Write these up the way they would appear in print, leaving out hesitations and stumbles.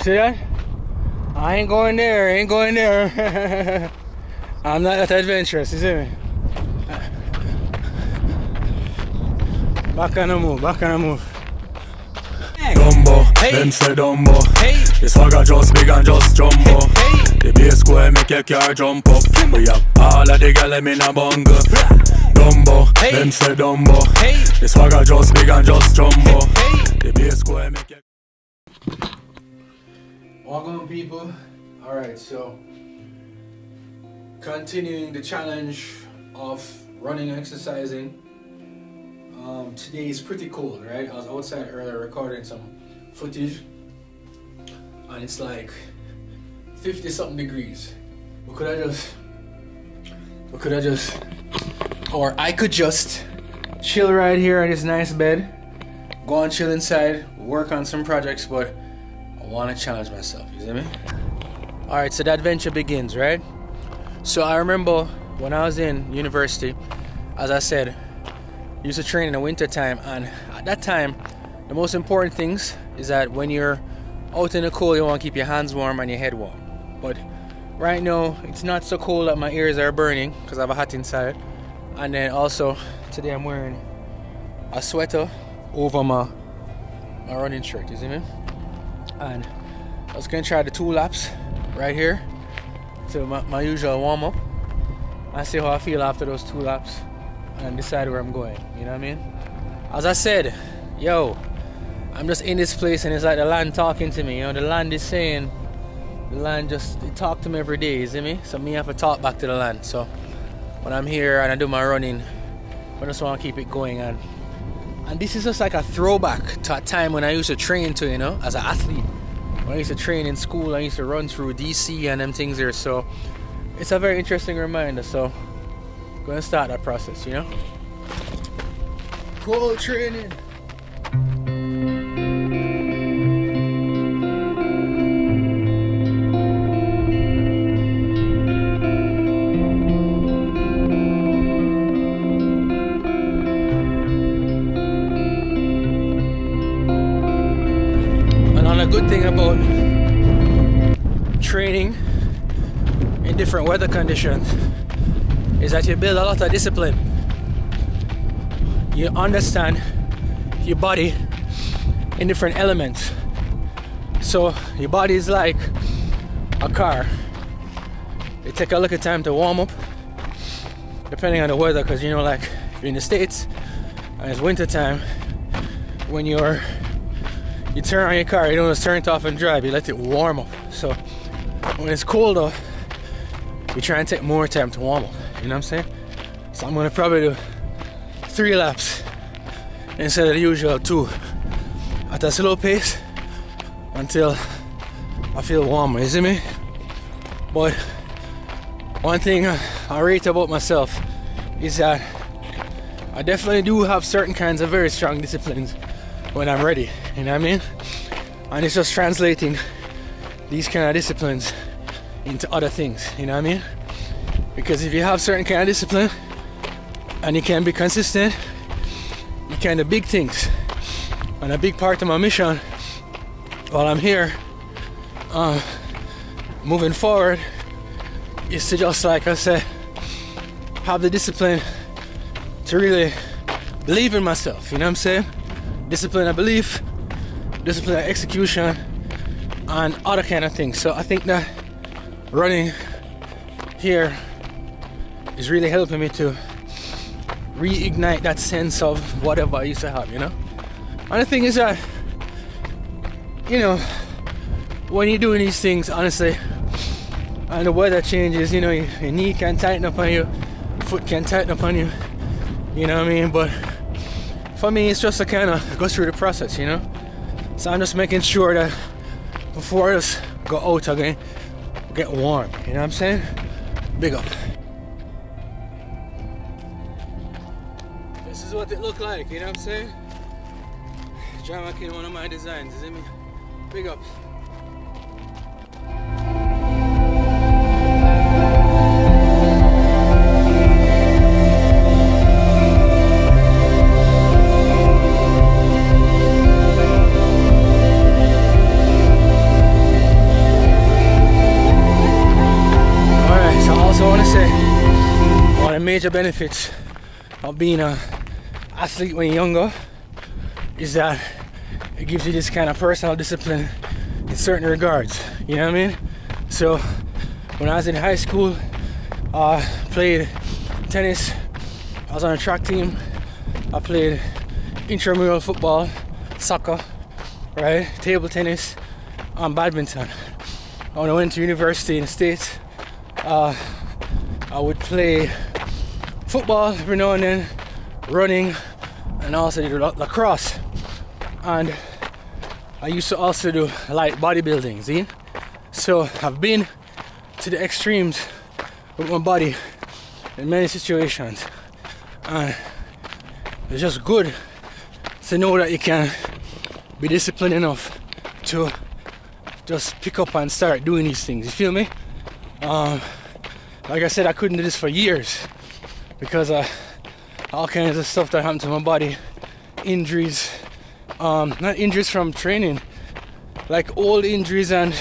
see that? I ain't going there, ain't going there. I'm not that adventurous, you see me? Back on the move, back on the move. Dumbo, hey. Them say Dumbo. Hey. The swagger just big and just jumbo. Hey. The bass square make your car jump up. We have all of the gal in a bungle. Dumbo, hey. Them say Dumbo. Hey. The swagger just big and just jumbo. Hey. The bass square make your... Welcome people. Alright, so continuing the challenge of running and exercising. Today is pretty cold, right? I was outside earlier recording some footage and it's like 50 something degrees. I could just chill right here in this nice bed, go and chill inside, work on some projects, but I want to challenge myself, you see me? Alright, so the adventure begins, right? So I remember when I was in university, as I said, I used to train in the winter time, and at that time the most important things is that when you're out in the cold you want to keep your hands warm and your head warm. But right now it's not so cold that my ears are burning because I have a hat inside, and then also today I'm wearing a sweater over my running shirt, you see me? And I was gonna try the 2 laps right here, so my usual warm-up, and see how I feel after those 2 laps and decide where I'm going, you know what I mean? As I said, yo, I'm just in this place and it's like the land talking to me, you know, the land is saying, the land just, it talk to me every day, you see me? So me have to talk back to the land. So when I'm here and I do my running, I just want to keep it going, and this is just like a throwback to a time when I used to train to, you know, as an athlete. When I used to train in school, I used to run through DC and them things there, so it's a very interesting reminder. So gonna start that process, you know? Cold training. Another good thing about training in different weather conditions is that you build a lot of discipline. You understand your body in different elements. So your body is like a car. You take a little time to warm up, depending on the weather, because you know, like if you're in the States and it's winter time, when you turn on your car, you don't just turn it off and drive, you let it warm up. So when it's colder, you try and take more time to warm up. You know what I'm saying? So I'm gonna probably do 3 laps instead of the usual 2 at a slow pace until I feel warmer, you see me? But one thing I rate about myself is that I definitely do have certain kinds of very strong disciplines when I'm ready, you know what I mean? And it's just translating these kind of disciplines into other things, you know what I mean? Because if you have certain kind of discipline and you can be consistent, you can do big things. And a big part of my mission while I'm here, moving forward, is to just, like I said, have the discipline to really believe in myself, you know what I'm saying? Discipline of belief, discipline of execution, and other kind of things. So I think that running here is really helping me to reignite that sense of whatever I used to have, you know? And the thing is that, you know, when you're doing these things, honestly, and the weather changes, you know, your knee can tighten up on you, foot can tighten up on you, you know what I mean? But for me, it's just to kind of go through the process, you know? So I'm just making sure that before I just go out again, get warm, you know what I'm saying? Big up. This is what it looked like, you know what I'm saying? Drama King, one of my designs, you see me? Big up. major benefits of being an athlete when you're younger is that it gives you this kind of personal discipline in certain regards. You know what I mean? So when I was in high school, I played tennis. I was on a track team. I played intramural football, soccer, right? Table tennis, and badminton. When I went to university in the States, I would play football every now and then, running, and also did lacrosse. And I used to also do light bodybuilding, see? So I've been to the extremes with my body in many situations. And it's just good to know that you can be disciplined enough to just pick up and start doing these things. You feel me? Like I said, I couldn't do this for years because all kinds of stuff that happened to my body, injuries, not injuries from training, like old injuries and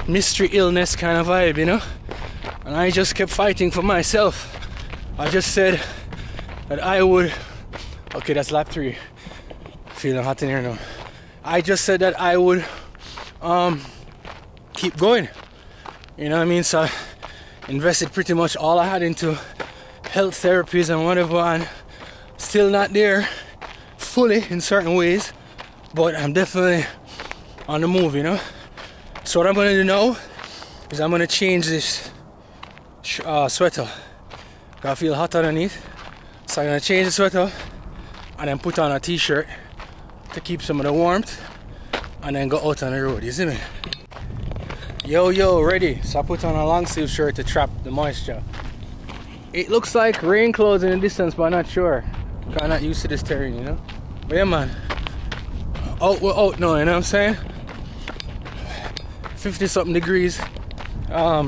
mystery illness kind of vibe, you know. And I just kept fighting for myself. I just said that I would. Okay, that's lap 3. Feeling hot in here now. I just said that I would keep going. You know what I mean? So I invested pretty much all I had into health therapies and whatever, and still not there fully in certain ways, but I'm definitely on the move, you know. So what I'm gonna do now is I'm gonna change this sweater. I feel hot underneath, so I'm gonna change the sweater and then put on a t-shirt to keep some of the warmth, and then go out on the road. You see me? Yo, ready. So I put on a long sleeve shirt to trap the moisture. It looks like rain clouds in the distance, but I'm not sure. I'm not used to this terrain, you know. But yeah, man, we're out now, you know what I'm saying? 50 something degrees. I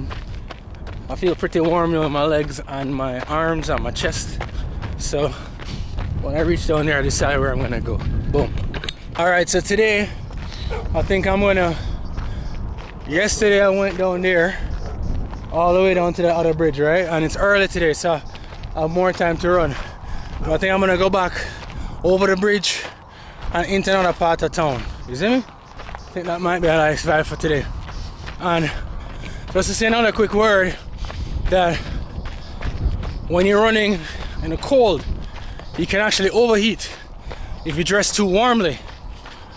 feel pretty warm now in my legs and my arms and my chest. So when I reach down there, I decide where I'm gonna go. Boom. All right, so today I think I'm gonna. Yesterday I went down there, all the way down to the other bridge, right? And it's early today, so I have more time to run. But I think I'm gonna go back over the bridge and into another part of town. You see me? I think that might be a nice vibe for today. And just to say another quick word, that when you're running in the cold, you can actually overheat if you dress too warmly,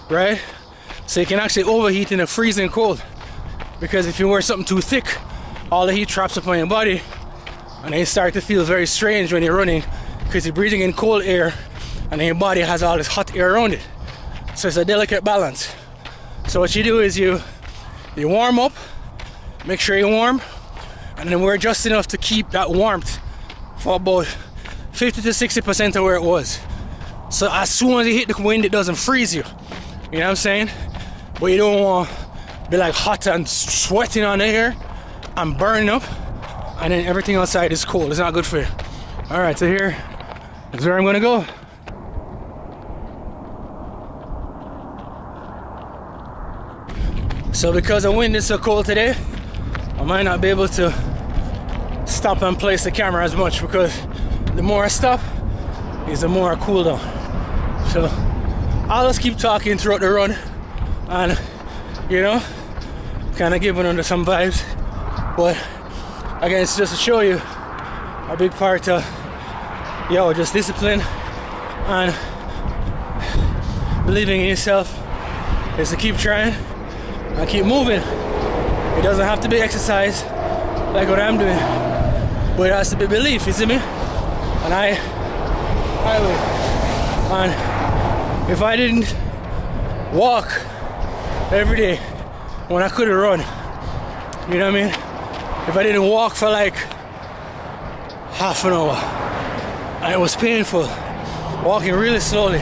right? So you can actually overheat in a freezing cold, because if you wear something too thick, all the heat traps up on your body, and then you start to feel very strange when you're running because you're breathing in cold air and then your body has all this hot air around it. So it's a delicate balance. So what you do is you warm up, make sure you're warm, and then wear just enough to keep that warmth for about 50 to 60% of where it was. So as soon as you hit the wind, it doesn't freeze you. You know what I'm saying? But you don't want to be like hot and sweating on the air and burning up, and then everything outside is cold. It's not good for you. All right, so here is where I'm gonna go. So because the wind is so cold today, I might not be able to stop and place the camera as much, because the more I stop is the more I cool down. So I'll just keep talking throughout the run and, you know, kind of giving under some vibes. But again, it's just to show you a big part of, just discipline and believing in yourself is to keep trying and keep moving. It doesn't have to be exercise like what I'm doing, but it has to be belief, you see me? And I will. And if I didn't walk every day when I couldn't run, you know what I mean? If I didn't walk for like half an hour and it was painful, walking really slowly,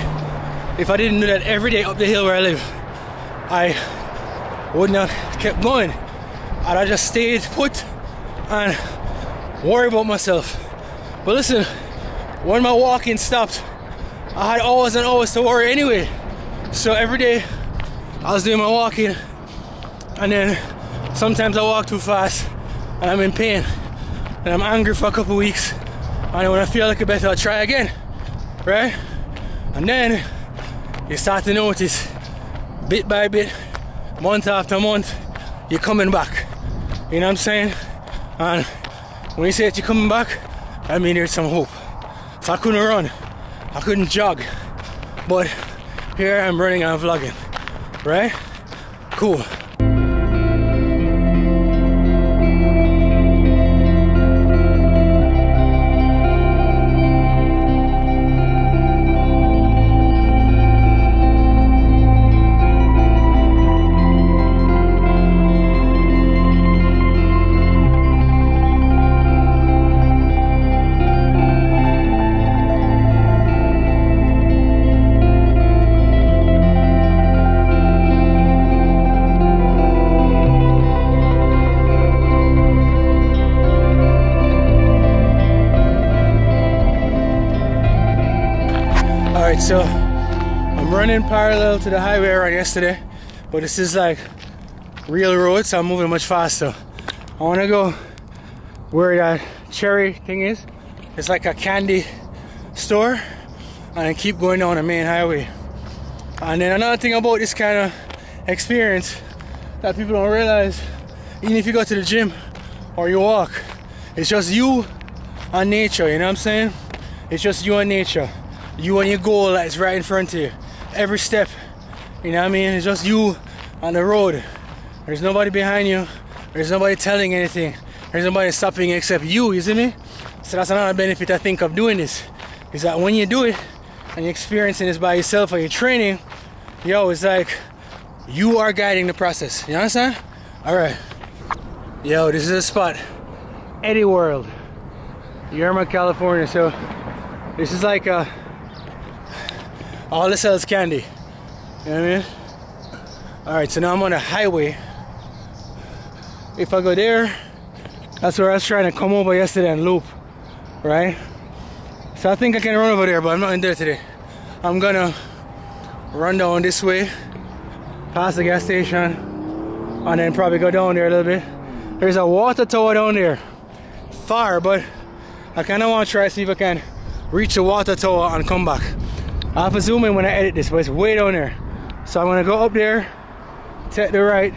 if I didn't do that every day up the hill where I live, I would not have kept going. I'd have just stayed put and worry about myself. But listen, when my walking stopped, I had hours and hours to worry anyway. So every day I was doing my walking, and then sometimes I walk too fast and I'm in pain and I'm angry for a couple weeks, And when I feel like a better, I'll try again, right? And then you start to notice, bit by bit, month after month, you're coming back. You know what I'm saying? And when you say that you're coming back, I mean there's some hope. So I couldn't run, I couldn't jog, but here I'm running and vlogging, right? Cool. So I'm running parallel to the highway I ran yesterday, but this is like real road, so I'm moving much faster. I want to go where that cherry thing is. It's like a candy store, and I keep going down the main highway. And then another thing about this kind of experience that people don't realize, even if you go to the gym or you walk, it's just you and nature, you know what I'm saying? It's just you and nature. You and your goal that is right in front of you. Every step, you know what I mean? It's just you on the road. There's nobody behind you. There's nobody telling anything. There's nobody stopping you except you see me? So that's another benefit I think of doing this. Is that when you do it and you're experiencing this by yourself or you're training, yo, it's like you are guiding the process. You understand? Alright. Yo, this is a spot. Eddie World. Yerma, California. So this is like a all it sells candy. You know what I mean? Alright, so now I'm on a highway. If I go there, that's where I was trying to come over yesterday and loop. Right? So I think I can run over there, but I'm not in there today. I'm gonna run down this way, past the gas station, and then probably go down there a little bit. There's a water tower down there. Far, but I kinda wanna try to see if I can reach the water tower and come back. I'll have to zoom in when I edit this, but it's way down there. So I'm gonna go up there, take the right,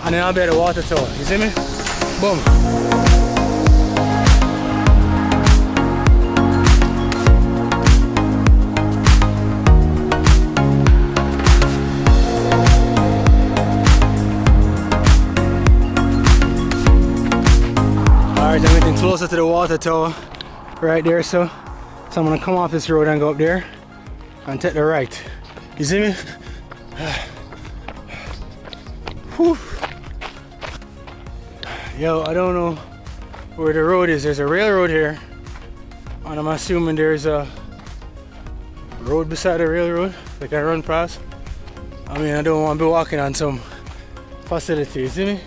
and then I'll be at the water tower. You see me? Boom. Alright, I'm getting closer to the water tower right there, so I'm gonna come off this road and go up there and take the right. You see me? Whew. Yo, I don't know where the road is. There's a railroad here, and I'm assuming there's a road beside the railroad that I run past. I mean, I don't want to be walking on some facility, you see me?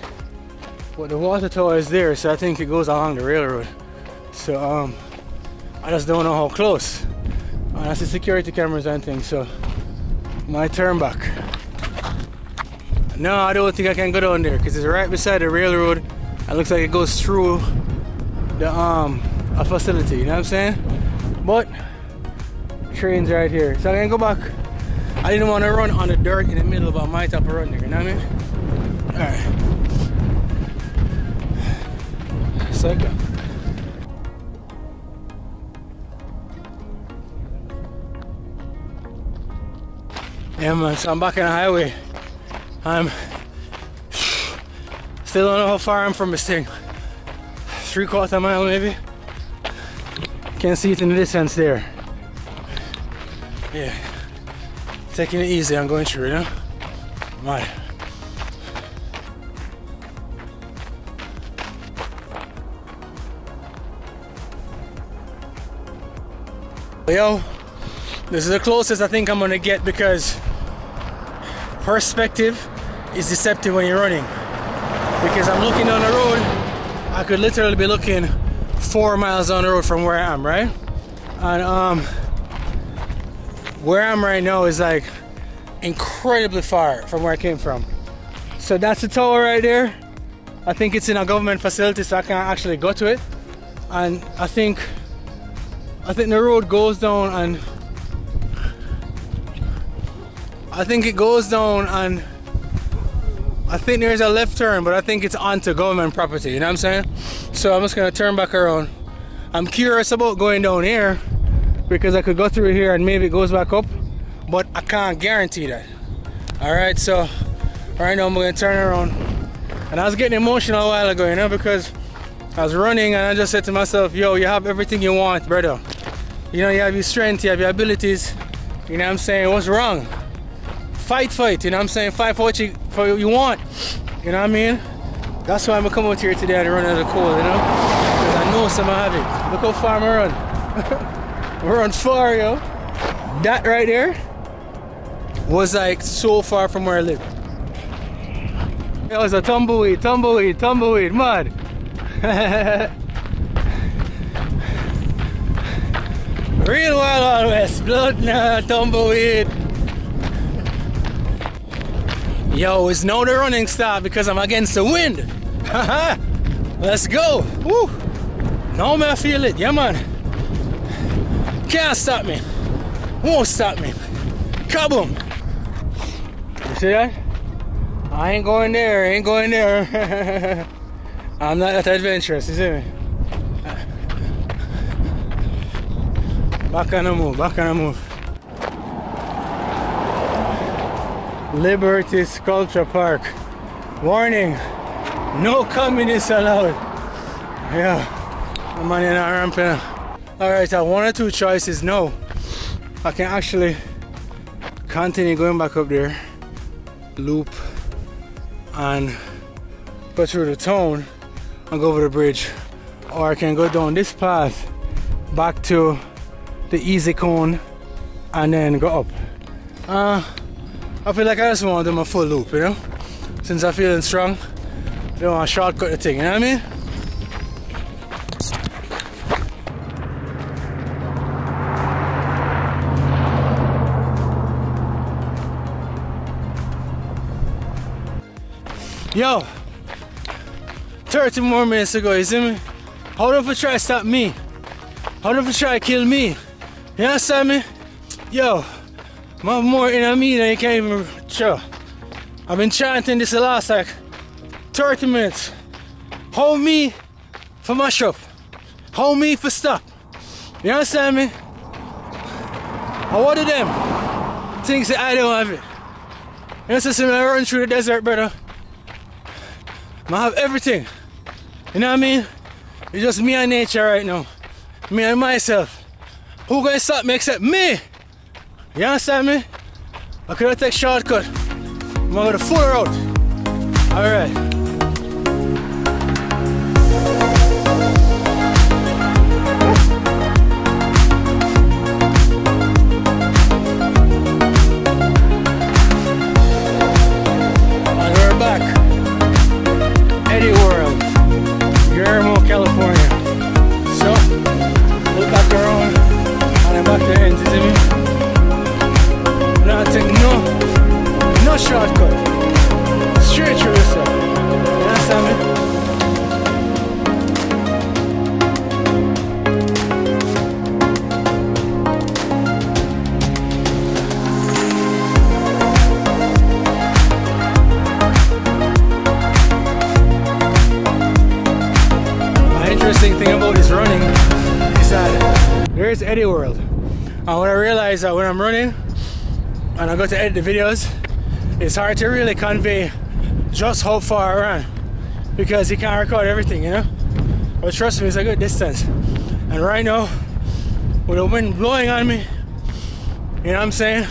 But the water tower is there, so I think it goes along the railroad. So I just don't know how close. And I see security cameras and things, so my turn back. No, I don't think I can go down there because it's right beside the railroad. It looks like it goes through the a facility, you know what I'm saying? But train's right here, so I can go back. I didn't want to run on the dirt in the middle of my type of run there, you know what I mean? Alright. So I go. Yeah man, so I'm back on the highway. I'm still don't know how far I'm from this thing. 3/4 mile maybe. Can't see it in the distance there. Yeah. Taking it easy, I'm going through, you know? Mad. Yo, this is the closest I think I'm gonna get because perspective is deceptive when you're running. Because I'm looking down the road, I could literally be looking 4 miles down the road from where I am, right? And where I am right now is like incredibly far from where I came from. So that's the tower right there. I think it's in a government facility, so I can't actually go to it. And I think I think the road goes down and I think it goes down and I think there's a left turn, but I think it's onto government property, you know what I'm saying? So I'm just gonna turn back around. I'm curious about going down here because I could go through here and maybe it goes back up, but I can't guarantee that. Alright, so right now I'm gonna turn around. And I was getting emotional a while ago, you know, because I was running and I just said to myself, yo, you have everything you want, brother. You know, you have your strength, you have your abilities, you know what I'm saying? What's wrong? Fight, you know what I'm saying? Fight for what you want, you know what I mean? That's why I'm gonna come out here today and run out of the cold, you know? Because I know some have it. Look how far I run. We're on far, yo. That right there was like so far from where I live. It was a tumbleweed, mud. Real Wild West, blood, nah, tumbleweed. Yo, it's now the running start because I'm against the wind. Let's go. Woo. Now I feel it, yeah man. Can't stop me. Won't stop me. Kaboom. You see that? I ain't going there, I'm not that adventurous, you see me? Back on the move. Liberty Sculpture Park. Warning, no communists allowed. Yeah, I'm on in our ramping. Alright, I have one or two choices now. I can actually continue going back up there, loop, and go through the town and go over the bridge. Or I can go down this path back to the easy cone and then go up. I feel like I just want to do my full loop, you know? Since I'm feeling strong, I don't want to shortcut the thing, you know what I mean? Yo, 30 more minutes ago, you see me? How do you try to stop me? How do you try to kill me? You understand me? Yo, I have more in me than you can't even show. I've been chanting this the last like 30 minutes. Hold me for mash up. Hold me for stop. You understand me? I what of them things that I don't have it. You understand me? I run through the desert, brother. I have everything. You know what I mean? It's just me and nature right now. Me and myself. Who gonna stop me except me? You understand me? I could have taken shortcut. I'm gonna go the full route. Alright. And we're back. Eddie World. Guillermo, California. So, look back around and I'm back to the end, you see me? Not take no shortcut. Straight through yourself. You understand me? The interesting thing about this running is that there's Eddie World. And what I realize that when I'm running and I go to edit the videos, it's hard to really convey just how far I ran because you can't record everything, you know? But trust me, it's a good distance. And right now, with the wind blowing on me, you know what I'm saying?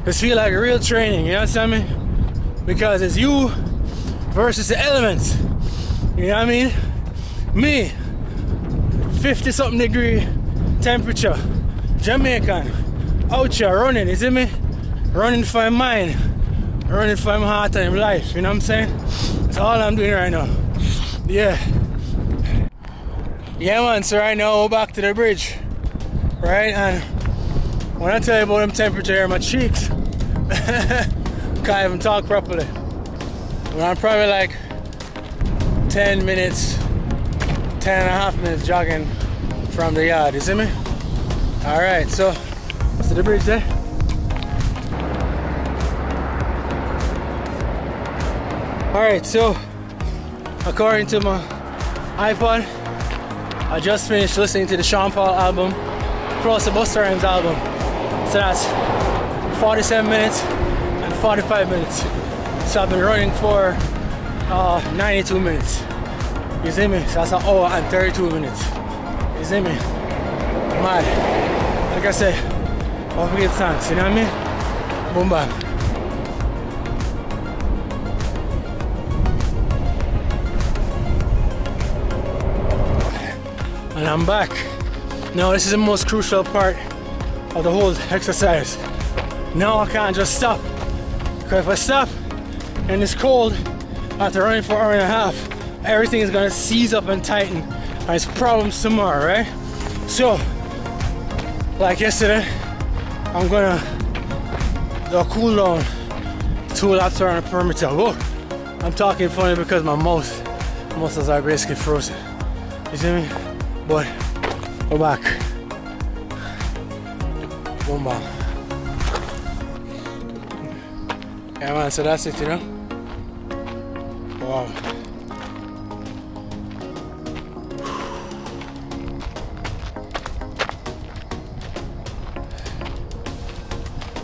This feel like real training, you know what I'm saying? Because it's you versus the elements. You know what I mean? Me, 50 something degree temperature, Jamaican, out here running, you see me? Running for my mind, running for my heart and my life, you know what I'm saying? That's all I'm doing right now. Yeah. Yeah man, so right now we're back to the bridge. Right, and when I tell you about them temperature here, my cheeks can't even talk properly. When I'm probably like 10 minutes, 10 and a half minutes jogging from the yard, you see me? Alright, so see the bridge there? Alright, so according to my iPod, I just finished listening to the Sean Paul album plus the Busta Rhymes album. So that's 47 minutes and 45 minutes. So I've been running for 92 minutes. You see me? So that's an hour and 32 minutes. You see me? Mad. Like I said, I'll give thanks, you know what I mean? Boom bam. And I'm back. Now this is the most crucial part of the whole exercise. Now I can't just stop. Because if I stop and it's cold after running for an hour and a half, everything is gonna seize up and tighten and it's problems tomorrow, right? So, like yesterday, I'm gonna do a cool down 2 laps around the perimeter. Whoa, I'm talking funny because my muscles are basically frozen. You see me? But we're back. Boom bam. Yeah man, so that's it, you know? Wow.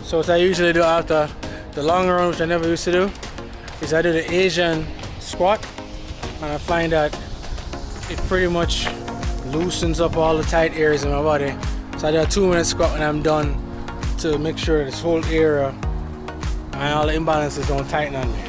So what I usually do after the long run, which I never used to do, is I do the Asian squat, and I find that it pretty much loosens up all the tight areas in my body. So I do a 2-minute squat when I'm done to make sure this whole area and all the imbalances don't tighten on me.